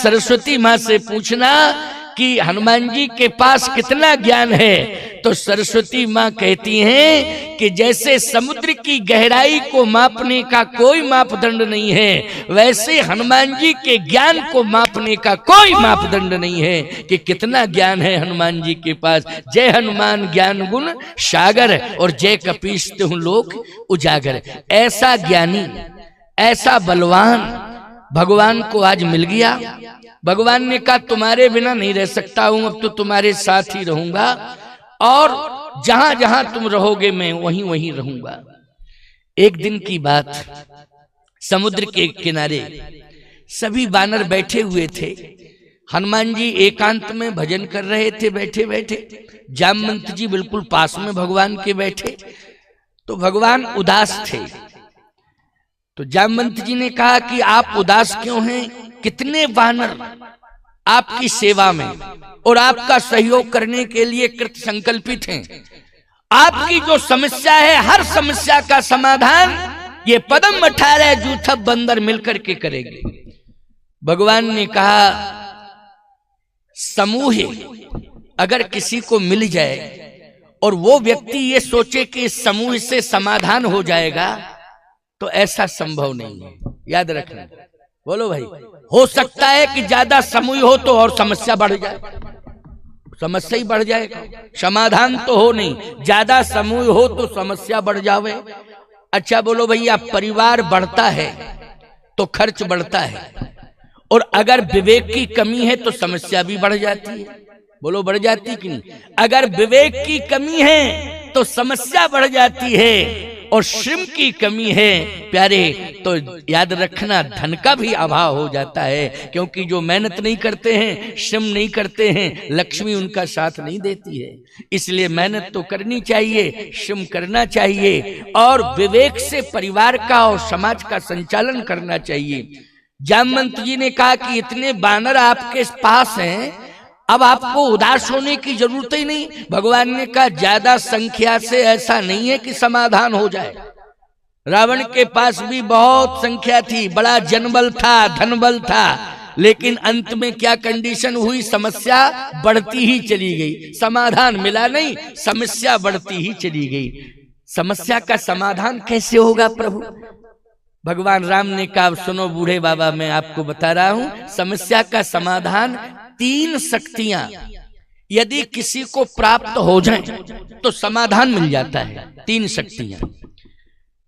सरस्वती माँ से पूछना कि हनुमान जी के पास कितना ज्ञान है। तो सरस्वती माँ कहती हैं कि जैसे समुद्र की गहराई को मापने का कोई मापदंड नहीं है, वैसे हनुमान जी के ज्ञान को मापने का कोई मापदंड नहीं है कि कितना ज्ञान है हनुमान जी के पास। जय हनुमान ज्ञान गुण सागर और जय कपीस तिहुँ लोक उजागर। ऐसा ज्ञानी, ऐसा बलवान भगवान को आज मिल गया। भगवान ने कहा तुम्हारे बिना नहीं रह सकता हूं, अब तो तुम्हारे साथ ही रहूंगा और जहां जहां तुम रहोगे मैं वहीं वहीं रहूंगा। एक दिन की बात, समुद्र के किनारे सभी वानर बैठे हुए थे। हनुमान जी एकांत में भजन कर रहे थे बैठे बैठे। जामवंत जी बिल्कुल पास में भगवान के बैठे। तो भगवान उदास थे। तो जामवंत जी ने कहा कि आप उदास क्यों हैं? कितने वानर आपकी सेवा में और आपका सहयोग करने के लिए कृत संकल्पित हैं। आपकी जो समस्या है, हर समस्या का समाधान ये पदम 18 जूथब बंदर मिलकर के करेंगे। भगवान ने कहा समूह अगर किसी को मिल जाए और वो व्यक्ति ये सोचे कि इस समूह से समाधान हो जाएगा, तो ऐसा संभव नहीं है। याद रखना। बोलो भाई। हो सकता है कि ज्यादा समूह हो तो और समस्या बढ़ जाए, समस्या ही बढ़ जाएगा, समाधान तो हो नहीं। ज्यादा समूह हो तो समस्या बढ़ जावे। अच्छा बोलो भैया, परिवार बढ़ता है तो खर्च बढ़ता है, और अगर विवेक की कमी है तो समस्या भी बढ़ जाती है। बोलो बढ़ जाती कि नहीं? अगर विवेक की कमी है तो समस्या बढ़ जाती है, और श्रम की कमी है प्यारे तो याद रखना धन का भी अभाव हो जाता है। क्योंकि जो मेहनत नहीं करते हैं, श्रम नहीं करते हैं, लक्ष्मी उनका साथ नहीं देती है। इसलिए मेहनत तो करनी चाहिए, श्रम करना चाहिए, और विवेक से परिवार का और समाज का संचालन करना चाहिए। जामवंत जी ने कहा कि इतने बानर आपके पास हैं, अब आपको उदास होने की जरूरत ही नहीं। भगवान ने कहा ज्यादा संख्या से ऐसा नहीं है कि समाधान हो जाए। रावण के पास भी बहुत संख्या थी, बड़ा जनबल था, धनबल था, लेकिन अंत में क्या कंडीशन हुई? समस्या बढ़ती ही चली गई, समाधान मिला नहीं, समस्या बढ़ती ही चली गई। समस्या का समाधान कैसे होगा प्रभु? भगवान राम ने कहा सुनो बूढ़े बाबा, मैं आपको बता रहा हूं समस्या का समाधान। 3 शक्तियां यदि किसी को प्राप्त हो जाएं तो समाधान मिल जाता है। 3 शक्तियां।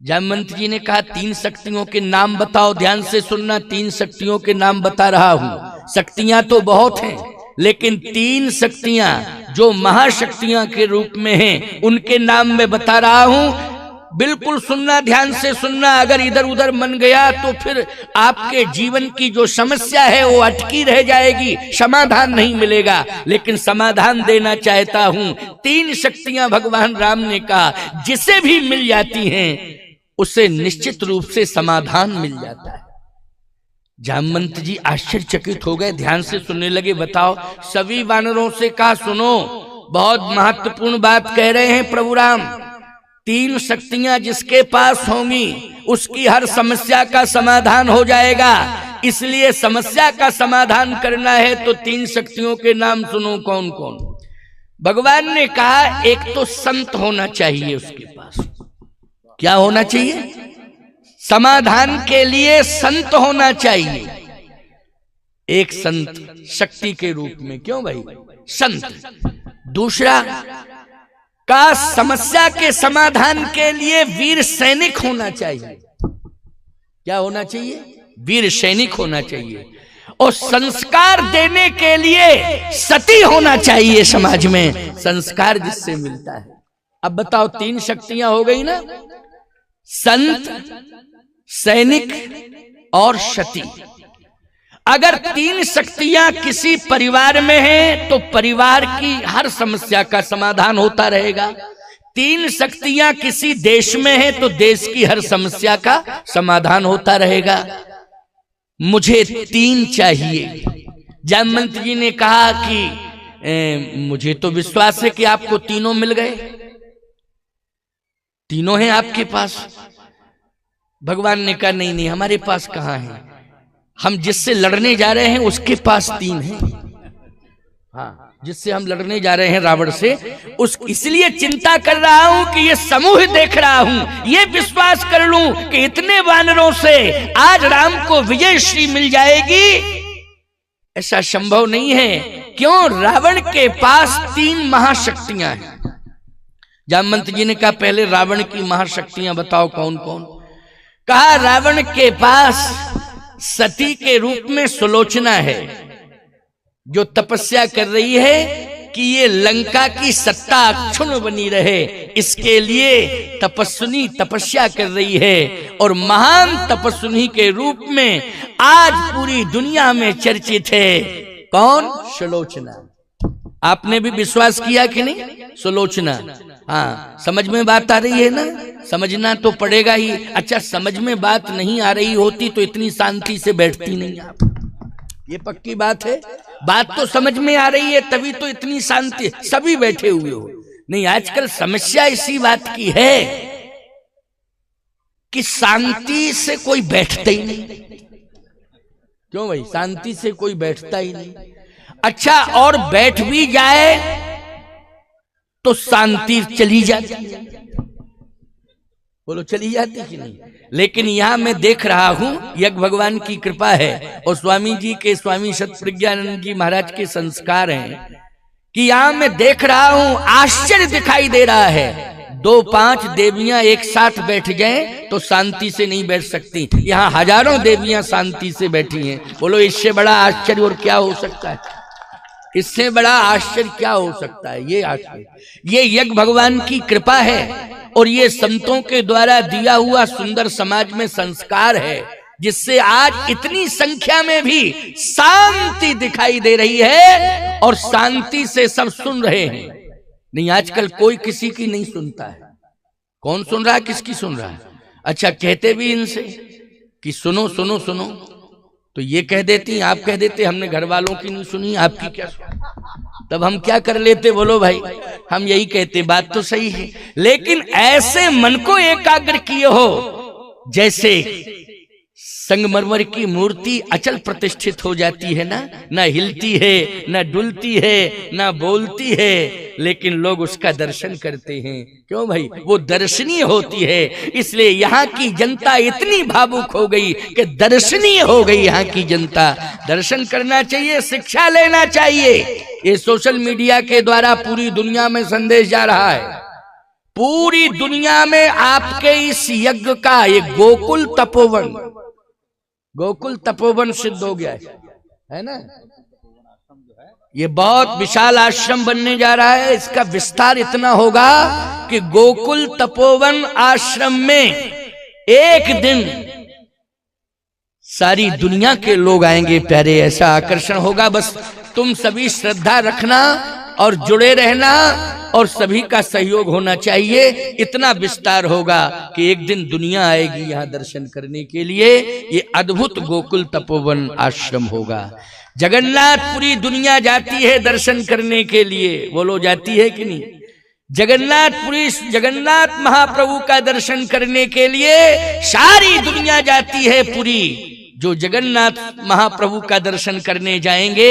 जामवंत जी ने कहा 3 शक्तियों के नाम बताओ। ध्यान से सुनना, 3 शक्तियों के नाम बता रहा हूं। शक्तियां तो बहुत हैं, लेकिन 3 शक्तियां जो महाशक्तियां के रूप में हैं उनके नाम मैं बता रहा हूं। बिल्कुल सुनना, ध्यान से सुनना। अगर इधर उधर मन गया तो फिर आपके जीवन की जो समस्या है वो अटकी रह जाएगी, समाधान नहीं मिलेगा। लेकिन समाधान देना चाहता हूं। 3 शक्तियां भगवान राम ने कहा जिसे भी मिल जाती हैं उसे निश्चित रूप से समाधान मिल जाता है। जामवंत जी आश्चर्यचकित हो गए, ध्यान से सुनने लगे। बताओ। सभी वानरों से कहा सुनो, बहुत महत्वपूर्ण बात कह रहे हैं प्रभु राम। 3 शक्तियां जिसके पास होंगी उसकी हर समस्या का समाधान हो जाएगा। इसलिए समस्या का समाधान करना है तो 3 शक्तियों के नाम सुनो। कौन कौन? भगवान ने कहा एक तो संत होना चाहिए उसके पास। क्या होना चाहिए? समाधान के लिए संत होना चाहिए। एक संत शक्ति के रूप में। क्यों भाई? संत। दूसरा का समस्या के समाधान के लिए वीर सैनिक होना चाहिए। क्या होना चाहिए? वीर सैनिक होना चाहिए। और संस्कार देने के लिए सती होना चाहिए समाज में, संस्कार जिससे मिलता है। अब बताओ 3 शक्तियां हो गई ना, संत, सैनिक और सती। अगर 3 शक्तियां किसी परिवार में हैं तो परिवार की हर समस्या का समाधान होता रहेगा। 3 शक्तियां किसी देश में हैं तो देश की हर समस्या का समाधान होता रहेगा। मुझे 3 चाहिए। जामवंत जी ने कहा कि मुझे तो विश्वास है कि आपको तीनों मिल गए, तीनों हैं आपके पास। भगवान ने कहा नहीं नहीं, हमारे पास कहां है। हम जिससे लड़ने जा रहे हैं उसके पास 3 हैं। हाँ, जिससे हम लड़ने जा रहे हैं रावण से, उस इसलिए चिंता कर रहा हूं कि ये समूह देख रहा हूं, ये विश्वास कर लूं कि इतने वानरों से आज राम को विजय श्री मिल जाएगी। ऐसा संभव नहीं है। क्यों? रावण के पास 3 महाशक्तियां हैं। जामवंत जी ने कहा पहले रावण की महाशक्तियां बताओ कौन कौन। कहा रावण के पास सती के रूप में सुलोचना है, जो तपस्या कर रही है कि ये लंका की सत्ता अक्षुण्ण बनी रहे, इसके लिए तपस्विनी तपस्या कर रही है। और महान तपस्विनी के रूप में आज पूरी दुनिया में चर्चित है। कौन? सुलोचना। आपने भी विश्वास किया कि नहीं? सुलोचना। हाँ, समझ में बात आ रही है ना? समझना तो पड़ेगा ही। अच्छा, समझ में बात नहीं आ रही होती तो इतनी शांति से बैठती नहीं आप, ये पक्की बात है। बात तो समझ में आ रही है तभी तो इतनी शांति, सभी बैठे हुए हो। नहीं, आजकल समस्या इसी बात की है कि शांति से कोई बैठता ही नहीं। क्यों भाई? शांति से कोई बैठता ही नहीं। अच्छा, और बैठ भी जाए तो शांति चली जाती है। बोलो, चली जाती कि नहीं? लेकिन यहां मैं देख रहा हूं, यज्ञ भगवान की कृपा है और स्वामी जी के, स्वामी सतप्रज्ञानंद जी महाराज के संस्कार हैं कि यहां मैं देख रहा हूं, आश्चर्य दिखाई दे रहा है। 2-5 देवियां एक साथ बैठ जाएं तो शांति से नहीं बैठ सकती। यहां हजारों देवियां शांति से बैठी हैं। बोलो, इससे बड़ा आश्चर्य और क्या हो सकता है? इससे बड़ा आश्चर्य क्या हो सकता है? ये आश्चर्य, ये यज्ञ भगवान की कृपा है और ये संतों के द्वारा दिया हुआ सुंदर समाज में संस्कार है, जिससे आज इतनी संख्या में भी शांति दिखाई दे रही है और शांति से सब सुन रहे हैं। नहीं, आजकल कोई किसी की नहीं सुनता है। कौन सुन रहा है? किसकी सुन रहा है? अच्छा, कहते भी इनसे कि सुनो सुनो सुनो, तो ये कह देती, आप कह देते हमने घर वालों की नहीं सुनी, आपकी क्या सुनी? तब हम क्या कर लेते? बोलो भाई, हम यही कहते, बात तो सही है। लेकिन ऐसे मन को एकाग्र किए हो जैसे संगमरमर की मूर्ति अचल प्रतिष्ठित हो जाती है ना हिलती है, ना डुलती है, ना बोलती है, लेकिन लोग उसका दर्शन करते हैं। क्यों भाई? वो दर्शनीय होती है। इसलिए यहाँ की जनता इतनी भावुक हो गई कि दर्शनीय हो गई। यहाँ की जनता दर्शन करना चाहिए, शिक्षा लेना चाहिए। ये सोशल मीडिया के द्वारा पूरी दुनिया में संदेश जा रहा है। पूरी दुनिया में आपके इस यज्ञ का ये गोकुल तपोवन सिद्ध हो गया है ना? ये बहुत विशाल आश्रम बनने जा रहा है। इसका विस्तार इतना होगा कि गोकुल तपोवन आश्रम में एक दिन सारी दुनिया के लोग आएंगे प्यारे। ऐसा आकर्षण होगा। बस तुम सभी श्रद्धा रखना और जुड़े रहना और सभी का सहयोग होना चाहिए। इतना विस्तार होगा कि एक दिन दुनिया आएगी यहाँ दर्शन करने के लिए। ये अद्भुत गोकुल तपोवन आश्रम होगा। जगन्नाथ पूरी दुनिया जाती है दर्शन करने के लिए। बोलो, जाती है कि नहीं? जगन्नाथ महाप्रभु का दर्शन करने के लिए सारी दुनिया जाती है पूरी। जो जगन्नाथ महाप्रभु का दर्शन करने जाएंगे,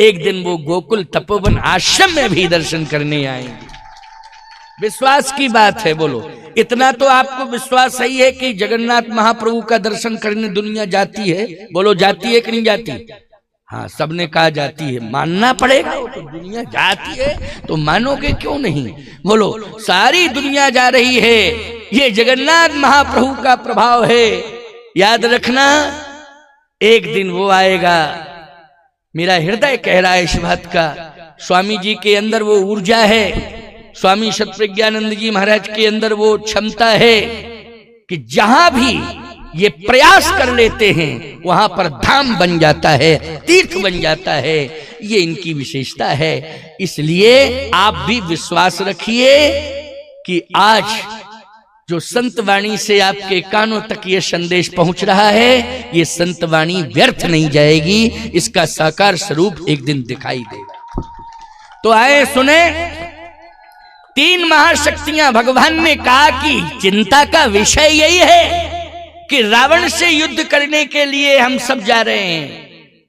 एक दिन वो गोकुल तपोवन आश्रम में भी दर्शन करने आएंगे। विश्वास की बात है। बोलो, इतना तो आपको विश्वास सही है कि जगन्नाथ महाप्रभु का दर्शन करने दुनिया जाती है। बोलो, जाती है कि नहीं जाती? हाँ, सबने कहा जाती है। मानना पड़ेगा, वो तो दुनिया जाती है तो मानोगे क्यों नहीं? बोलो, सारी दुनिया जा रही है। ये जगन्नाथ महाप्रभु का प्रभाव है। याद रखना, एक दिन वो आएगा। मेरा हृदय कह रहा है इस बात का। स्वामी जी के अंदर वो ऊर्जा है, स्वामी सतप्रज्ञानंद जी महाराज के अंदर वो क्षमता है कि जहां भी ये प्रयास कर लेते हैं वहां पर धाम बन जाता है, तीर्थ बन जाता है। ये इनकी विशेषता है। इसलिए आप भी विश्वास रखिए कि आज जो संत वाणी से आपके कानों तक ये संदेश पहुंच रहा है, ये संत वाणी व्यर्थ नहीं जाएगी। इसका साकार स्वरूप एक दिन दिखाई देगा। तो आए सुने, 3 महाशक्तियां। भगवान ने कहा कि चिंता का विषय यही है कि रावण से युद्ध करने के लिए हम सब जा रहे हैं,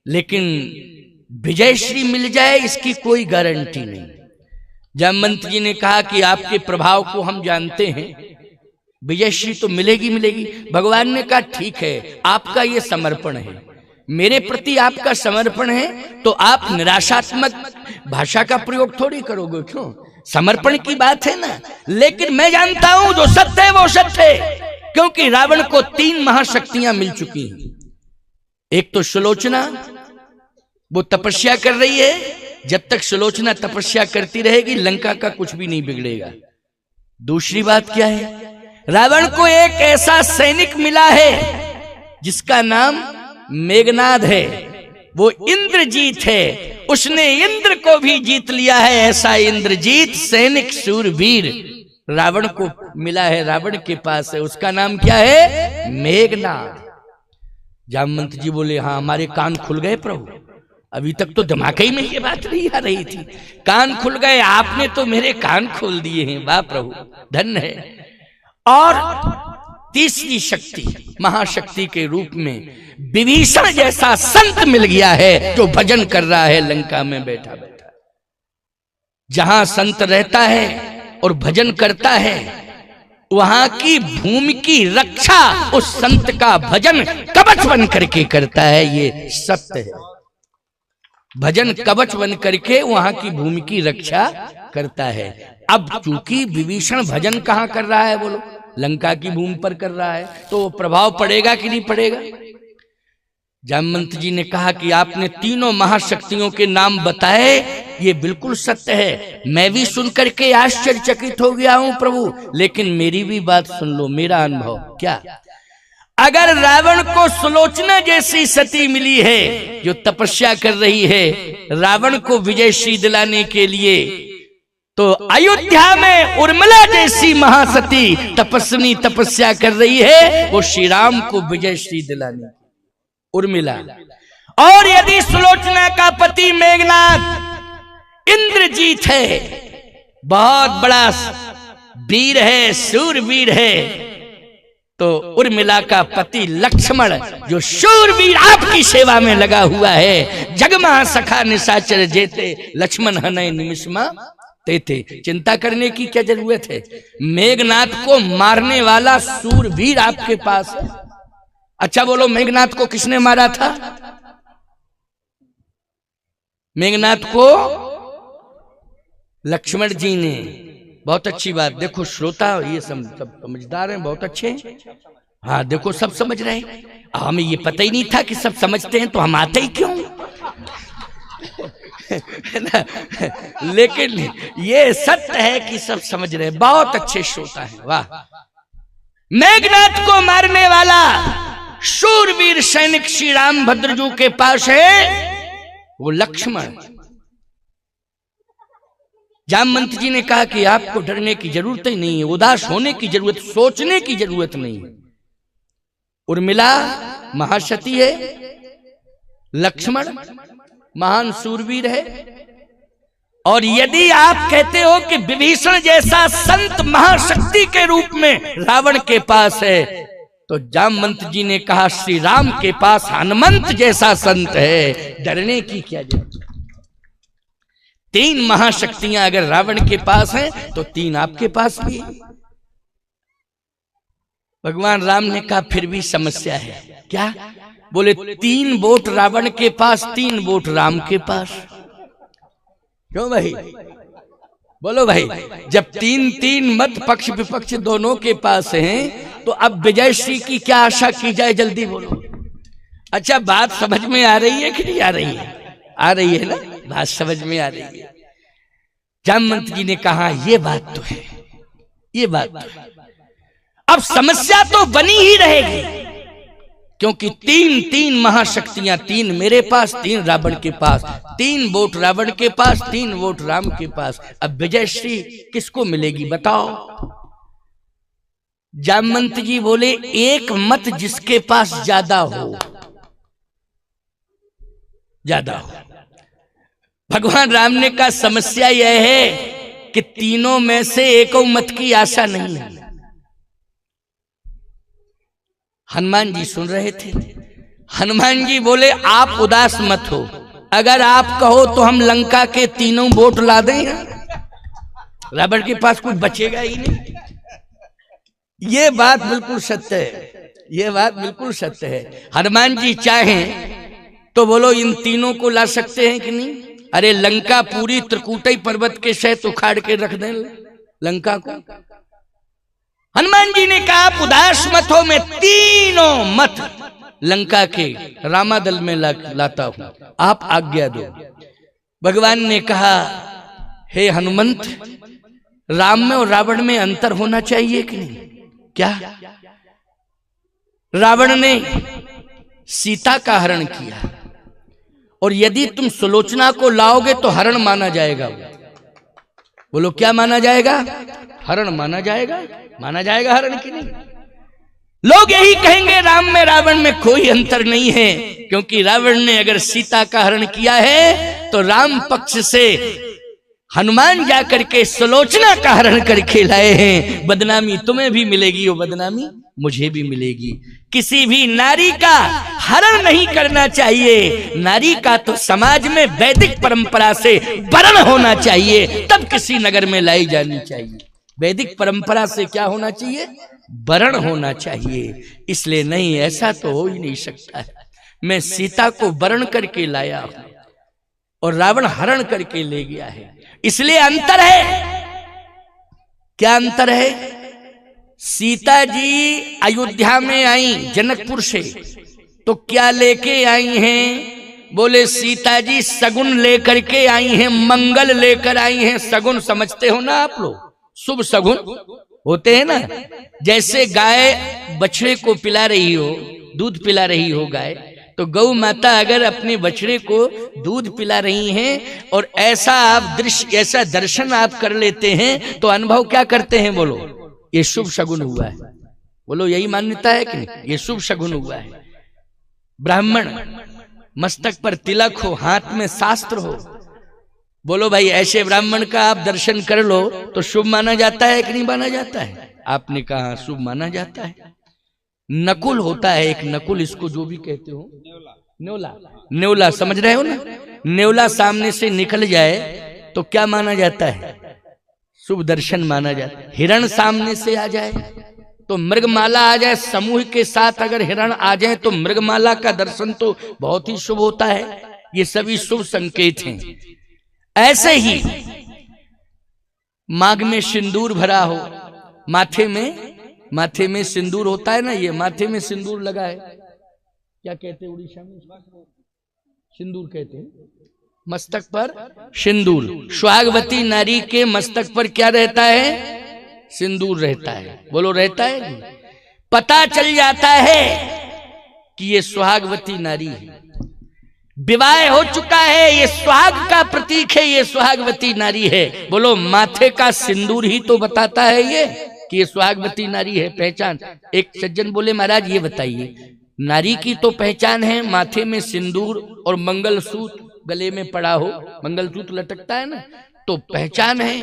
लेकिन विजयश्री मिल जाए इसकी कोई गारंटी नहीं। जामवंत जी ने कहा कि आपके प्रभाव को हम जानते हैं, विजयश्री तो मिलेगी मिलेगी। भगवान ने कहा ठीक है, आपका ये समर्पण है, मेरे प्रति आपका समर्पण है, तो आप निराशात्मक भाषा का प्रयोग थोड़ी करोगे। क्यों, समर्पण की बात है ना। लेकिन मैं जानता हूं जो सत्य है वो सत्य है, क्योंकि रावण को 3 महाशक्तियां मिल चुकी हैं। एक तो सुलोचना, वो तपस्या कर रही है, जब तक सुलोचना तपस्या करती रहेगी लंका का कुछ भी नहीं बिगड़ेगा। दूसरी बात क्या है, रावण को एक ऐसा सैनिक मिला है जिसका नाम मेघनाद है, वो इंद्रजीत है, उसने इंद्र को भी जीत लिया है। ऐसा इंद्रजीत सैनिक शूरवीर रावण को मिला है, रावण के पास है, उसका नाम क्या है, मेघनाद। जामवंत जी बोले हाँ, हमारे कान खुल गए प्रभु, अभी तक तो दिमाग ही में ये बात नहीं आ रही थी, कान खुल गए, आपने तो मेरे कान खोल दिए हैं, वाह प्रभु धन्य है। और तीसरी शक्ति, महाशक्ति के रूप में विभीषण जैसा संत मिल गया है, जो भजन कर रहा है लंका में बैठा बैठा। जहां संत रहता है और भजन करता है, वहां की भूमि की रक्षा उस संत का भजन कवच बन करके करता है, ये सत्य है। भजन कवच बन करके वहां की भूमि की रक्षा करता है। अब चूंकि विभीषण भजन कहां कर रहा है, बोलो, लंका की भूमि पर कर रहा है, तो प्रभाव पड़ेगा कि नहीं पड़ेगा। जामवंत जी ने कहा कि आपने तीनों महाशक्तियों के नाम बताए, ये बिल्कुल सत्य है, मैं भी सुनकर के आश्चर्यचकित हो गया हूं प्रभु, लेकिन मेरी भी बात सुन लो, मेरा अनुभव क्या। अगर रावण को सुलोचना जैसी सती मिली है जो तपस्या कर रही है रावण को विजयश्री दिलाने के लिए, तो अयोध्या में उर्मिला जैसी महासती तपस्विनी तपस्या कर रही है वो श्री राम को विजयश्री दिलाने, उर्मिला। और यदि सुलोचना का पति मेघनाद इंद्रजीत है, बहुत बड़ा वीर है, शूरवीर है, तो उर्मिला का पति लक्ष्मण जो शूरवीर आपकी सेवा में लगा हुआ है, जगमा सखा निशाचर जेते लक्ष्मण हनय निमिषमा तेते। चिंता करने की क्या जरूरत है, मेघनाद को मारने वाला शूरवीर आपके पास है। अच्छा बोलो, मेघनाद को किसने मारा था? मेघनाद को लक्ष्मण जी ने। बहुत अच्छी बात, देखो श्रोता ये सब समझदार हैं, बहुत अच्छे हैं। हाँ देखो सब समझ रहे हैं, हमें ये पता ही नहीं था कि सब समझते हैं, तो हम आते ही क्यों लेकिन ये सत्य है कि सब समझ रहे हैं, बहुत अच्छे श्रोता हैं, वाह। मेघनाद को मारने वाला शूरवीर सैनिक श्री राम भद्रजू के पास है वो लक्ष्मण। जामवंत जी ने कहा कि आपको डरने की जरूरत ही नहीं है, उदास होने की जरूरत, सोचने की जरूरत नहीं है। उर्मिला महासती है, लक्ष्मण महान शूरवीर है, और यदि आप कहते हो कि विभीषण जैसा संत महाशक्ति के रूप में रावण के पास है, तो जामवंत जी ने कहा श्री राम के पास हनुमंत जैसा संत है, डरने की क्या जरूरत। 3 महाशक्तियां अगर रावण के पास हैं तो 3 आपके पास भी है। भगवान राम ने कहा फिर भी समस्या है। क्या? बोले 3 वोट रावण के पास, 3 वोट राम के पास। क्यों भाई? बोलो भाई, जब 3-3 मत पक्ष विपक्ष दोनों के पास हैं, तो अब विजयश्री की क्या आशा की जाए, जल्दी बोलो। अच्छा बात समझ में आ रही है कि नहीं आ रही है? आ रही है ना, बात समझ में आ रही है। जामवंत जी ने कहा ये बात तो है, ये बात तो है। अब समस्या तो बनी ही रहेगी, क्योंकि 3 महाशक्तियां, 3 मेरे पास, 3 रावण के पास, 3 वोट रावण के पास, 3 वोट राम के पास। अब विजयश्री किसको मिलेगी बताओ? जामवंत जी बोले एक मत जिसके पास ज्यादा हो, ज्यादा हो। भगवान राम ने कहा समस्या यह है कि तीनों में से एको मत की आशा नहीं है, हनुमान जी सुन रहे थे। हनुमान जी बोले आप उदास मत हो, अगर आप कहो तो हम लंका के तीनों बोट ला दें, रावण के पास कुछ बचेगा ही नहीं। ये बात बिल्कुल सत्य है, ये बात बिल्कुल सत्य है। हनुमान जी चाहें तो बोलो इन तीनों को ला सकते हैं कि नहीं? अरे लंका पूरी त्रिकूटई पर्वत के सहित उखाड़ के रख दें लंका को। हनुमान जी ने कहा आप उदास मत हो, मैं तीनों मत लंका के रामादल में लाता हूं, आप आज्ञा दो। भगवान ने कहा हे हनुमंत, राम में और रावण में अंतर होना चाहिए कि नहीं? क्या? रावण ने सीता का हरण किया और यदि तुम सुलोचना को लाओगे तो हरण माना जाएगा। बोलो क्या माना जाएगा? हरण माना जाएगा। माना जाएगा हरण की नहीं? लोग यही कहेंगे राम में रावण में कोई अंतर नहीं है, क्योंकि रावण ने अगर सीता का हरण किया है तो राम पक्ष से हनुमान जाकर के सुलोचना का हरण करके लाए हैं। बदनामी तुम्हें भी मिलेगी और बदनामी मुझे भी मिलेगी। किसी भी नारी का हरण नहीं करना चाहिए। नारी का तो समाज में वैदिक परंपरा से वरण होना चाहिए, तब किसी नगर में लाई जानी चाहिए। वैदिक परंपरा से क्या होना चाहिए? वरण होना चाहिए। इसलिए नहीं, ऐसा तो हो ही नहीं सकता है। मैं सीता को वरण करके लाया हूं और रावण हरण करके ले गया है, इसलिए अंतर है। क्या अंतर है? सीता जी अयोध्या में आई जनकपुर से, तो क्या लेके आई हैं? बोले सीता जी सगुन लेकर के आई हैं, मंगल लेकर आई हैं। सगुन समझते हो ना आप लोग? शुभ सगुन होते हैं ना। जैसे गाय बछड़े को पिला रही हो, दूध पिला रही हो गाय, तो गौ माता अगर अपने बछड़े को दूध पिला रही हैं और ऐसा आप दृश्य, ऐसा दर्शन आप कर लेते हैं, तो अनुभव क्या करते हैं? बोलो ये शुभ शगुन हुआ है। बोलो यही मान्यता है कि नहीं? ये शुभ शगुन हुआ है। ब्राह्मण मस्तक पर तिलक हो, हाथ में शास्त्र हो, बोलो भाई ऐसे ब्राह्मण का आप दर्शन कर लो तो शुभ माना जाता है कि नहीं माना जाता है? आपने कहा शुभ माना जाता है। नकुल होता है एक, नकुल इसको जो भी कहते हो, न्योला, न्योला समझ रहे हो ना? न्योला सामने से निकल जाए तो क्या माना जाता है? शुभ दर्शन माना जाता है। हिरण सामने से आ जाए तो मृगमाला आ जाए, समूह के साथ अगर हिरण आ जाए तो मृगमाला का दर्शन तो बहुत ही शुभ होता है। ये सभी शुभ संकेत हैं। ऐसे ही मांग में सिंदूर भरा हो, माथे में सिंदूर होता है ना, ये माथे में सिंदूर लगा है, क्या कहते हैं उड़ीसा में? सिंदूर कहते हैं। मस्तक पर सिंदूर, सुहागवती नारी के मस्तक पर क्या रहता है? सिंदूर रहता है। बोलो रहता है? पता चल जाता है कि ये सुहागवती नारी है, विवाह हो चुका है, ये सुहाग का प्रतीक है, ये सुहागवती नारी है। बोलो माथे का सिंदूर ही तो बताता है ये कि ये सुहागवती नारी है। पहचान। एक सज्जन बोले महाराज ये बताइए, नारी की तो पहचान है माथे में सिंदूर और मंगलसूत्र गले में पड़ा हो, मंगलसूत्र लटकता है ना, तो पहचान है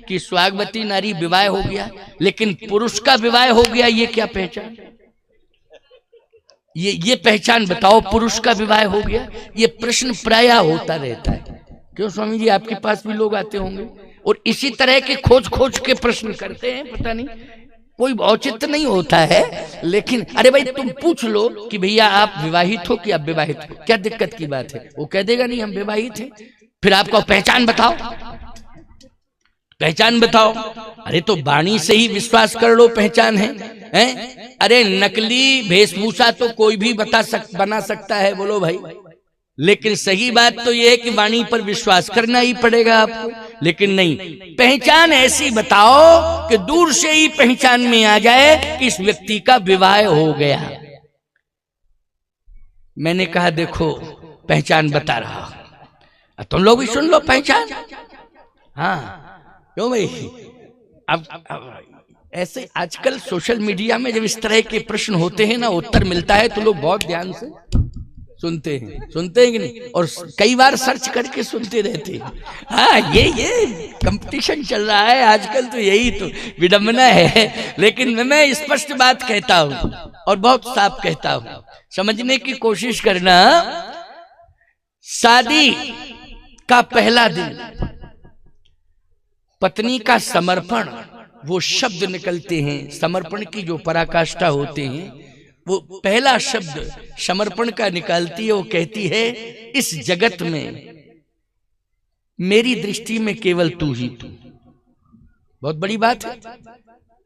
कि सुहागवती नारी विवाह हो गया। लेकिन पुरुष का विवाह हो गया, ये क्या पहचान? ये पहचान बताओ, पुरुष का विवाह हो गया। ये प्रश्न प्रायः होता रहता है। क्यों स्वामी जी, आपके पास भी लोग आते होंगे और इसी तरह के खोज के प्रश्न करते हैं। पता नहीं, कोई औचित्य नहीं होता है, लेकिन अरे भाई तुम पूछ लो कि भैया आप विवाहित हो कि आप विवाहित हो, क्या दिक्कत की बात है? वो कह देगा नहीं हम विवाहित हैं। फिर आपको पहचान बताओ, पहचान बताओ। अरे तो वाणी से ही विश्वास कर लो पहचान है, हैं? अरे नकली वेशभूषा तो कोई भी बना सकता है, बोलो भाई। लेकिन सही बात तो यह है कि वाणी पर विश्वास करना ही पड़ेगा आपको। लेकिन नहीं, पहचान ऐसी बताओ कि दूर से ही पहचान में आ जाए कि इस व्यक्ति का विवाह हो गया। मैंने कहा देखो पहचान बता रहा हूं, तुम लोग भी सुन लो पहचान। हाँ क्यों भाई? अब ऐसे आजकल सोशल मीडिया में जब इस तरह के प्रश्न होते हैं ना, उत्तर मिलता है तो लोग बहुत ध्यान से सुनते हैं कि नहीं? और कई बार सर्च करके सुनते रहते हैं। हाँ ये कंपटीशन चल रहा है आजकल, तो यही तो विडंबना है। लेकिन मैं स्पष्ट बात कहता हूं, और बहुत साफ कहता हूं, समझने की कोशिश करना। शादी का पहला दिन पत्नी का समर्पण, वो शब्द निकलते हैं, समर्पण की जो पराकाष्ठा होते हैं, वो पहला शब्द समर्पण का निकालती है। वो कहती है, इस जगत में मेरी दृष्टि में केवल तू ही तू। बहुत बड़ी बात है।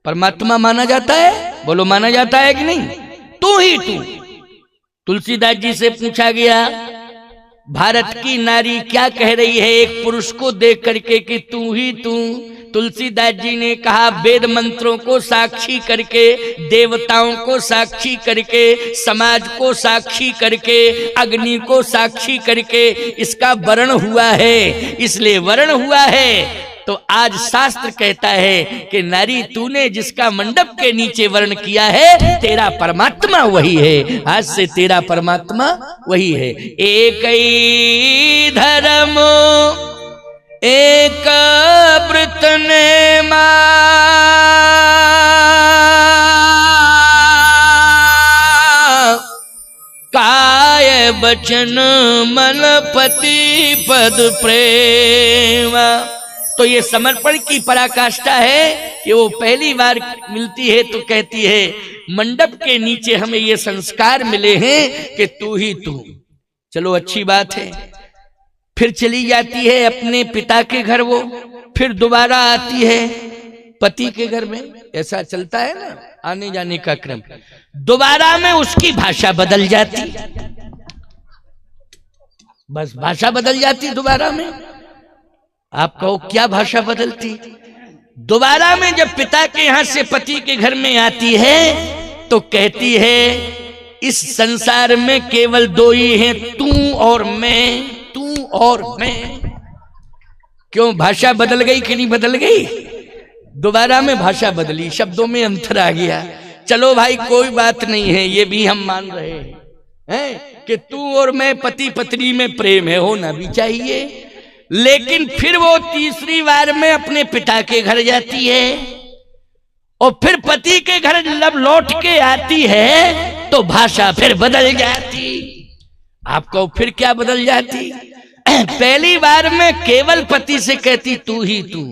परमात्मा माना जाता है, बोलो माना जाता है कि नहीं? तू ही तू। तुलसीदास जी से पूछा गया, भारत की नारी क्या कह रही है एक पुरुष को देख करके कि तू ही तू? तुलसीदास जी ने कहा, वेद मंत्रों को साक्षी करके, देवताओं को साक्षी करके, समाज को साक्षी करके, अग्नि को साक्षी करके इसका वर्ण हुआ है। इसलिए वर्ण हुआ है तो आज शास्त्र कहता है कि नारी तूने जिसका मंडप के नीचे वर्ण किया है, तेरा परमात्मा वही है। आज से तेरा परमात्मा वही है। एक ही धर्म एक व्रत ने काय बचन मन पति पद प्रेमा। तो ये समर्पण की पराकाष्ठा है कि वो पहली बार मिलती है तो कहती है, मंडप के नीचे हमें ये संस्कार मिले हैं कि तू ही तू। चलो अच्छी बात है। फिर चली जाती है अपने पिता के घर, वो फिर दोबारा आती है पति के घर में। ऐसा चलता है ना आने जाने का क्रम। दोबारा में उसकी भाषा बदल जाती, बस भाषा बदल जाती दोबारा में। आप कहो क्या भाषा बदलती? दोबारा में जब पिता के यहां से पति के घर में आती है तो कहती है, इस संसार में केवल दो ही हैं, तू और मैं, तू और मैं। क्यों भाषा बदल गई कि नहीं बदल गई? दोबारा में भाषा बदली, शब्दों में अंतर आ गया। चलो भाई कोई बात नहीं है, ये भी हम मान रहे हैं कि तू और मैं पति पत्नी में प्रेम है, होना भी चाहिए। लेकिन फिर वो तीसरी बार में अपने पिता के घर जाती है और फिर पति के घर जब लौट के आती है तो भाषा फिर बदल जाती। आपको फिर क्या बदल जाती? पहली बार में केवल पति से कहती तू ही तू,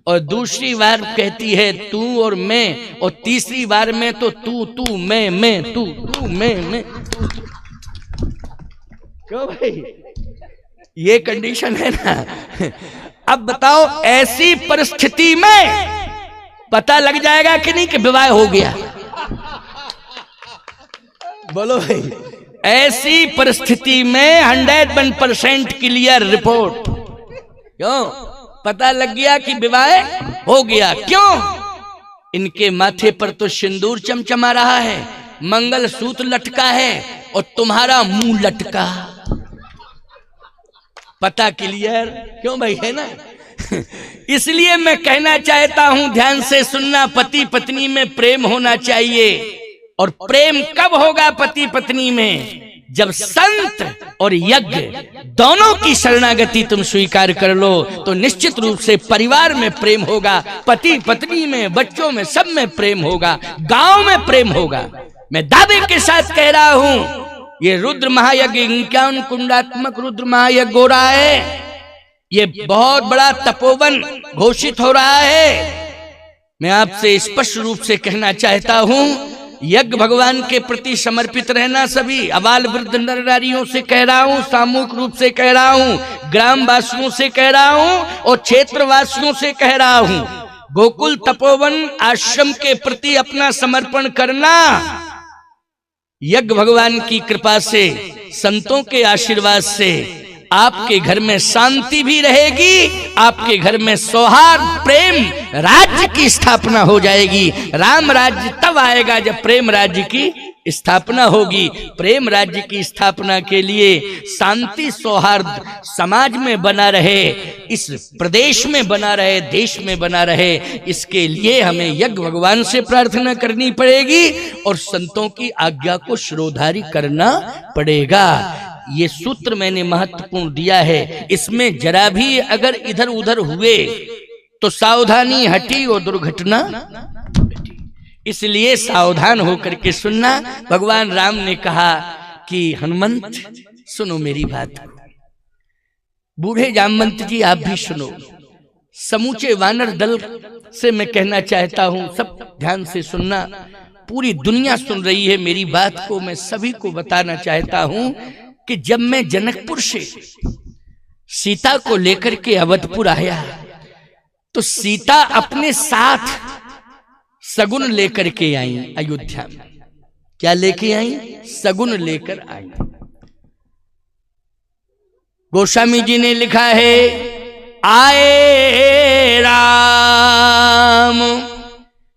और दूसरी बार कहती है तू और मैं, और तीसरी बार में तो तू तू मैं तू तू मैं तू। क्यों भाई? ये कंडीशन है ना। अब बताओ, ऐसी परिस्थिति में पता लग जाएगा कि नहीं कि विवाह हो गया? बोलो भाई। ऐसी परिस्थिति में 101% क्लियर रिपोर्ट। क्यों? पता लग गया कि विवाह हो गया। क्यों? इनके माथे पर तो सिंदूर चमचमा रहा है, मंगलसूत्र लटका है और तुम्हारा मुंह लटका। पता क्लियर? क्यों भाई? है ना। इसलिए मैं कहना चाहता हूं, ध्यान से सुनना, पति पत्नी में प्रेम होना चाहिए। और प्रेम कब होगा पति पत्नी में? जब संत और यज्ञ दोनों की शरणागति तुम स्वीकार कर लो तो निश्चित रूप से परिवार में प्रेम होगा, पति पत्नी में, बच्चों में, सब में प्रेम होगा, गांव में प्रेम होगा। मैं दावे के साथ कह रहा हूं, ये रुद्र महायज्ञ, इक्यावन कुंडात्मक रुद्र महायज्ञ हो रहा है। ये बहुत बड़ा तपोवन घोषित हो रहा है। मैं आपसे स्पष्ट रूप से कहना चाहता हूं, यज्ञ भगवान के प्रति समर्पित रहना। सभी अबाल वृद्ध नर नारियों से कह रहा हूं, सामूहिक रूप से कह रहा हूं, ग्राम वासियों से कह रहा हूं और क्षेत्र वासियों से कह रहा हूं, गोकुल तपोवन आश्रम के प्रति अपना समर्पण करना। यज्ञ भगवान की कृपा से, संतों के आशीर्वाद से आपके घर में शांति भी रहेगी, आपके घर में सौहार्द, प्रेम, राज्य की स्थापना हो जाएगी। राम राज्य तब आएगा जब प्रेम राज्य की स्थापना होगी। प्रेम राज्य की स्थापना के लिए शांति सौहार्द समाज में बना रहे, इस प्रदेश में बना रहे, देश में बना रहे, इसके लिए हमें यज्ञ भगवान से प्रार्थना करनी पड़ेगी और संतों की आज्ञा को शिरोधारी करना पड़ेगा। ये सूत्र मैंने महत्वपूर्ण दिया है। इसमें जरा भी अगर इधर उधर हुए तो सावधानी हटी और दुर्घटना घटी। इसलिए सावधान होकर के सुनना। भगवान राम ने कहा कि हनुमंत सुनो मेरी बात, बूढ़े जामवंत जी आप भी सुनो, समूचे वानर दल से मैं कहना चाहता हूं, सब ध्यान से सुनना। पूरी दुनिया सुन रही है मेरी बात को, मैं सभी को बताना चाहता हूं कि जब मैं जनकपुर से सीता को लेकर के अवधपुर आया तो सीता अपने साथ सगुन लेकर के आई अयोध्या में। क्या लेके आई? सगुन लेकर आई। गोस्वामी जी ने लिखा है, आए राम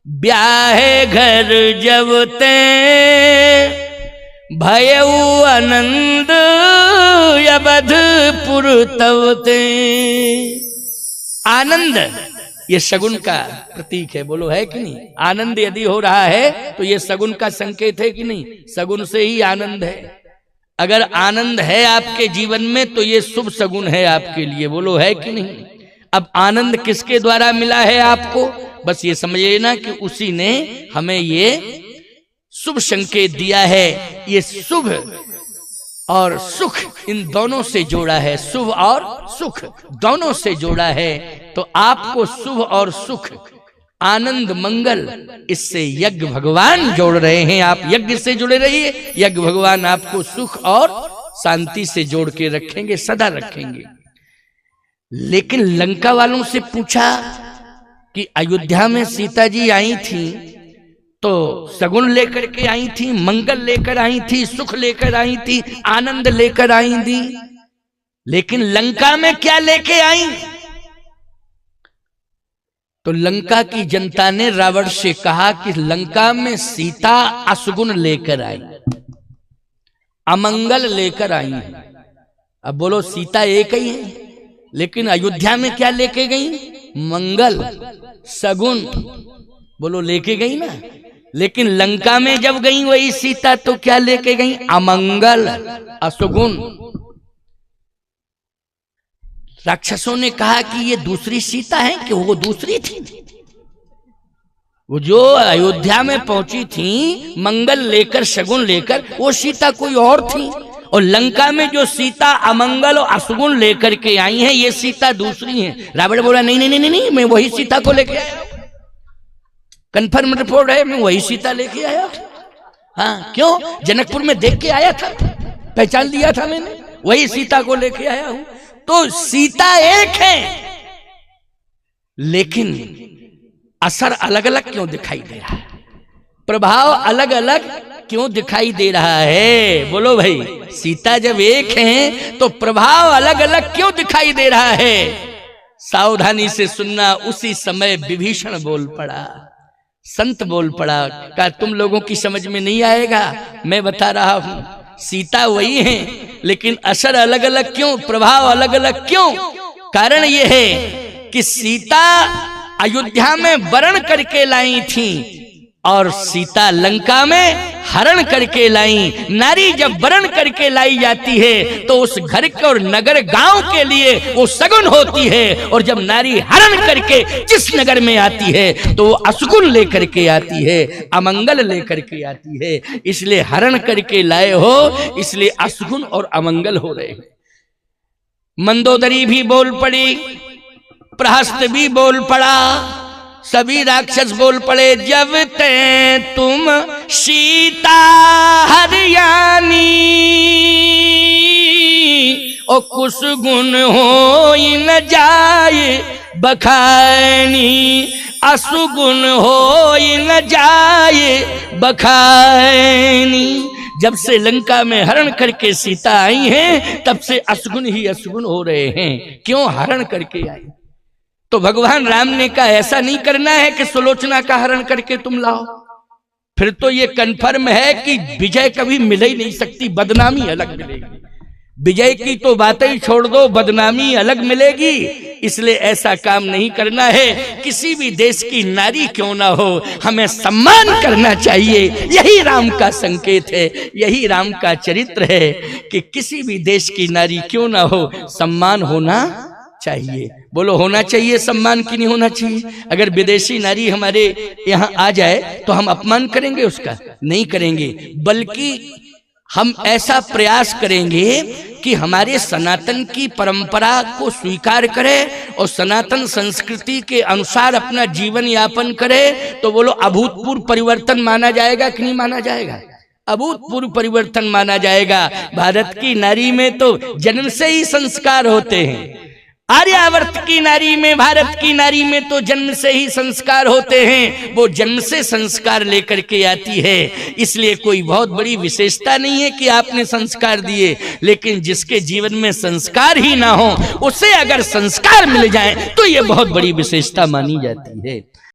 ब्याहे घर जब ते भयउ आनंद अवधपुर तब ते। आनंद ये शगुन का प्रतीक है, बोलो है कि नहीं? आनंद यदि हो रहा है तो ये शगुन का संकेत है कि नहीं? शगुन से ही आनंद है। अगर आनंद है आपके जीवन में तो ये शुभ शगुन है आपके लिए, बोलो है कि नहीं? अब आनंद किसके द्वारा मिला है आपको? बस ये समझ लेना कि उसी ने हमें ये शुभ संकेत दिया है। ये शुभ और सुख इन दोनों से जोड़ा है, शुभ और सुख दोनों से जोड़ा है। तो आपको शुभ और सुख, आनंद, मंगल, इससे यज्ञ भगवान जोड़ रहे हैं। आप यज्ञ से जुड़े रहिए, यज्ञ भगवान आपको सुख और शांति से जोड़ के रखेंगे, सदा रखेंगे। लेकिन लंका वालों से पूछा कि अयोध्या में सीता जी आई थी तो सगुन लेकर के आई थी, मंगल लेकर आई थी, सुख लेकर आई थी, आनंद लेकर आई थी, लेकिन लंका में क्या लेके आई? तो लंका की जनता ने रावण से कहा कि लंका में सीता असगुन लेकर आई, अमंगल लेकर आई है। अब बोलो सीता एक ही है, लेकिन अयोध्या में क्या लेके गई? मंगल, सगुन, बोलो लेके गई ना। लेकिन लंका में जब गई वही सीता तो क्या लेके गई? अमंगल, असगुन। राक्षसों ने कहा कि ये दूसरी सीता है कि वो दूसरी थी? वो जो अयोध्या में पहुंची थी मंगल लेकर, शगुन लेकर, वो सीता कोई और थी। और लंका में जो सीता अमंगल और असगुन लेकर के आई है, ये सीता दूसरी है। रावण बोला नहीं नहीं नहीं नहीं, मैं वही सीता को लेके आया, कंफर्म रिपोर्ट है, मैं वही सीता लेके आया। हाँ, क्यों? जनकपुर में देख के आया था, पहचान लिया था मैंने, वही सीता को लेके आया हूं। तो सीता एक है, लेकिन असर अलग अलग क्यों दिखाई दे रहा है? प्रभाव अलग अलग क्यों दिखाई दे रहा है? बोलो भाई, सीता जब एक है तो प्रभाव अलग अलग क्यों दिखाई दे रहा है? सावधानी से सुनना। उसी समय विभीषण बोल पड़ा, संत बोल पड़ा, कहा तुम लोगों की समझ में नहीं आएगा, मैं बता रहा हूं। सीता वही है, लेकिन असर अलग अलग क्यों, प्रभाव अलग अलग क्यों? कारण यह है कि सीता अयोध्या में वरण करके लाई थी और सीता लंका में हरण करके लाई। नारी जब वरण करके लाई जाती है तो उस घर के और नगर गांव के लिए वो सगुन होती है, और जब नारी हरण करके जिस नगर में आती है तो वो असगुन लेकर के आती है, अमंगल लेकर के आती है। इसलिए हरण करके लाए हो, इसलिए असगुन और अमंगल हो रहे हैं। मंदोदरी भी बोल पड़ी, प्रहस्त भी बोल पड़ा, सभी राक्षस बोल पड़े। जब ते तुम सीता हरियाणी, ओ कुछ गुण हो न जाए बखानी, असुगुण हो न जाए बखानी। जब से लंका में हरण करके सीता आई हैं, तब से असगुन ही असगुन हो रहे हैं। क्यों? हरण करके आई। तो भगवान राम ने कहा ऐसा नहीं करना है कि सुलोचना का हरण करके तुम लाओ, फिर तो ये कन्फर्म है कि विजय कभी मिल ही नहीं सकती, बदनामी अलग मिलेगी। विजय की तो बातें ही छोड़ दो, बदनामी अलग मिलेगी। इसलिए ऐसा काम नहीं करना है। किसी भी देश की नारी क्यों ना हो, हमें सम्मान करना चाहिए। यही राम का संकेत है, यही राम का चरित्र है कि किसी भी देश की नारी क्यों ना हो, सम्मान होना चाहिए। बोलो होना चाहिए सम्मान कि नहीं होना चाहिए? अगर विदेशी नारी हमारे यहाँ आ जाए तो हम अपमान करेंगे उसका? नहीं करेंगे, बल्कि हम ऐसा प्रयास करेंगे कि हमारे सनातन की परंपरा को स्वीकार करे और सनातन संस्कृति के अनुसार अपना जीवन यापन करे। तो बोलो अभूतपूर्व परिवर्तन माना जाएगा कि नहीं माना जाएगा? अभूतपूर्व परिवर्तन माना जाएगा। भारत की नारी में तो जन्म से ही संस्कार होते हैं। आर्यावर्त की नारी में, भारत की नारी में तो जन्म से ही संस्कार होते हैं। वो जन्म से संस्कार लेकर के आती है, इसलिए कोई बहुत बड़ी विशेषता नहीं है कि आपने संस्कार दिए। लेकिन जिसके जीवन में संस्कार ही ना हो, उसे अगर संस्कार मिल जाए तो ये बहुत बड़ी विशेषता मानी जाती है।